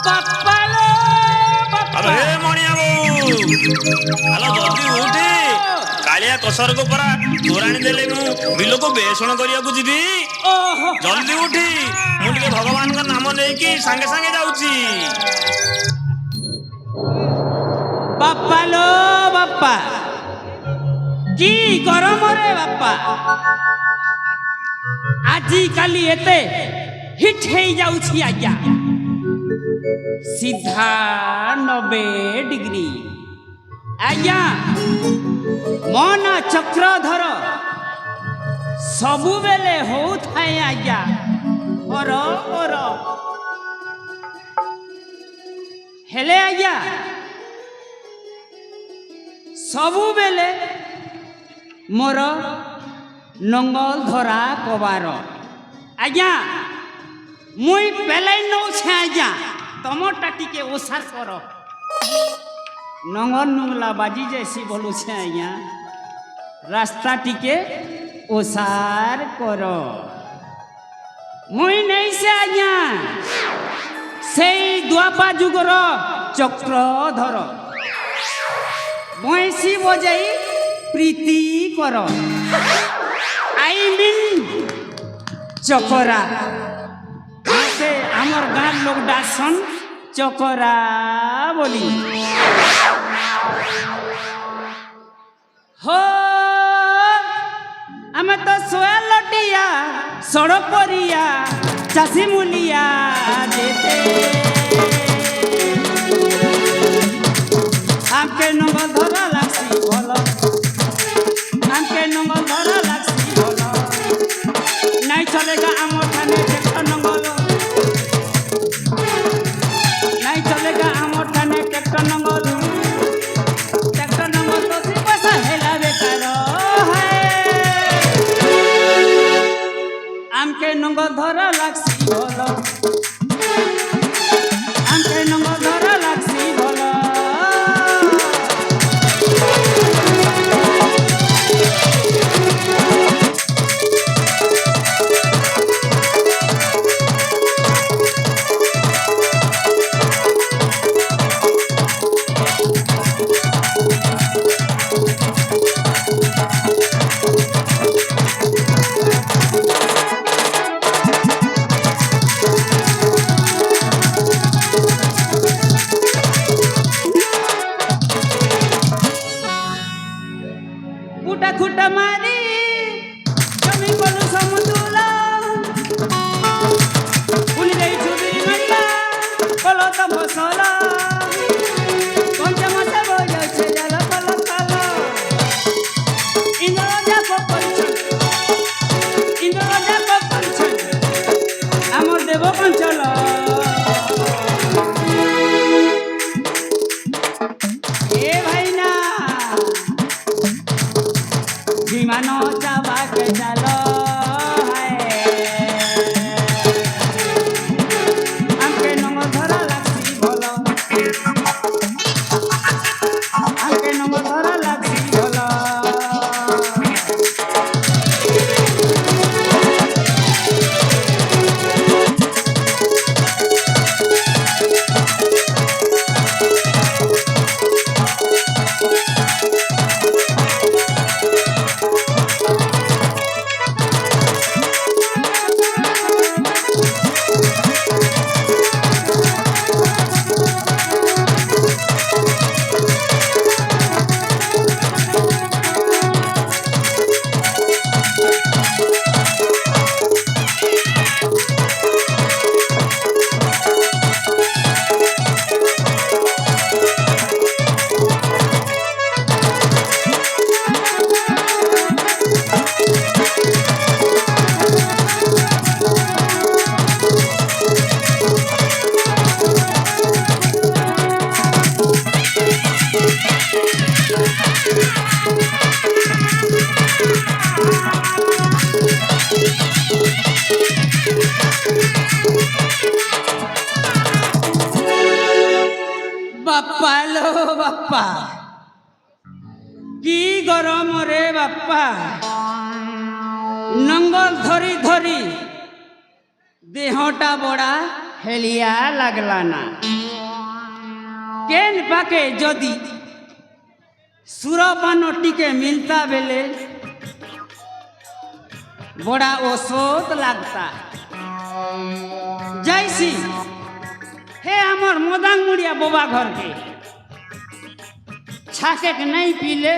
ବାପାଲୋ ବାପା। ଆରେ ହେ ମଣିଆ ବୋଉ ଆଲୋ ଜଲ୍ଦି ଉଠି କାଳିଆ କସରକୁ ପରା ତୋରାଣି ଦେଲେ ମୁଁ ବିଲକୁ ବେଷଣ କରିବାକୁ ଯିବି। ଓହୋ ଜଲ୍ଦି ଉଠି ମୁଁ ଟିକେ ଭଗବାନଙ୍କ ନାମ ନେଇକି ସାଙ୍ଗେ ସାଙ୍ଗେ ଯାଉଛି। ବାପାଲୋ ବାପା କି ଗରମରେ ବାପା ଆଜି କାଲି ଏତେ ହିଟ୍ ହେଇଯାଉଛି ଆଜ୍ଞା ସିଧା 90 ଡିଗ୍ରୀ ଆଜ୍ଞା ମନ ଚକ୍ରଧର ସବୁବେଲେ ହଉଥାଏ ଆଜ୍ଞା ଓର ଓର ହେଲେ ଆଜ୍ଞା ସବୁବେଲେ ମୋର ନଙ୍ଗଲ ଧରା କବାର ଆଜ୍ଞା ମୁଇଁ পেলাই ନଉଛେ ଆଜ୍ଞା ତମଟା ଟିକେ ଓସାର କର ନଙ୍ଗଲ ନୁଙ୍ଗଲା ବାଜି ଯାଇସି ବୋଲୁଛେ ଆଜ୍ଞା ରାସ୍ତା ଟିକେ ଓସାର କର ମୁଇଁ ନେଇছে ଆଜ୍ଞା ସେଇ ଦ୍ୱାପା ଯୁଗର ଚକ୍ରଧର ବଇଁଶୀ ବଜାଇ प्रीति कर आई मीन चकरा से आमर गाँव लोग डासन चकरा बोली हो आमे तो सोया लटिया सड़क परिया चासी मुलिया देते आमके नंगल धरा लागसी भलो आमके नंगल धरा लागसी भलो नहीं चलेगा आमर थाने ट्रैक्टर नंगल नहीं चलेगा आमर थाने ट्रैक्टर नंगल तो सी पैसा हेला बेकार है आमके नंगल धरा लागसी भलो आमके नंगल धरा लागसी भलो खुटा खुटा मारी जमी कलु समुद्रला उली देई छुबी नल्ला कलो त फसला पंचम से बोझ छे जल कल कल इंद्र जाप परिछ हमर देव कंचल ए भाई ना विमान जावा के चलो हमके नंगल धरा लागसी भलो हमके नंगल धरा लागसी भलो बापा लो बापा की गरम रे बापा नंगल धरी धरी देहटा बड़ा हेलिया लगला ना केन पाके जदि सुरपान टिके मिलता बेले बड़ा ओसोत लगता जैसी हे हमर मोदांग मुड़िया बोबा घर के छाके के नहीं पीले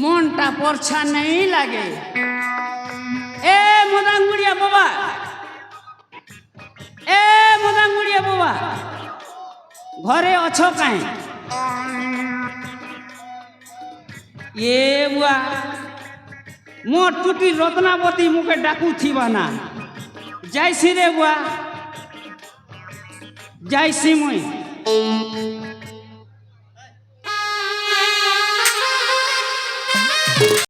मनटा परछा नहीं लगे ए मोदांग मुड़िया बोबा ए मोदांग मुड़िया बोबा घरे अच्छो कहीं ये बुआ मोर टूटी रत्नावती मुके डाकू थी बना जैसी रे बुआ जैसी मुई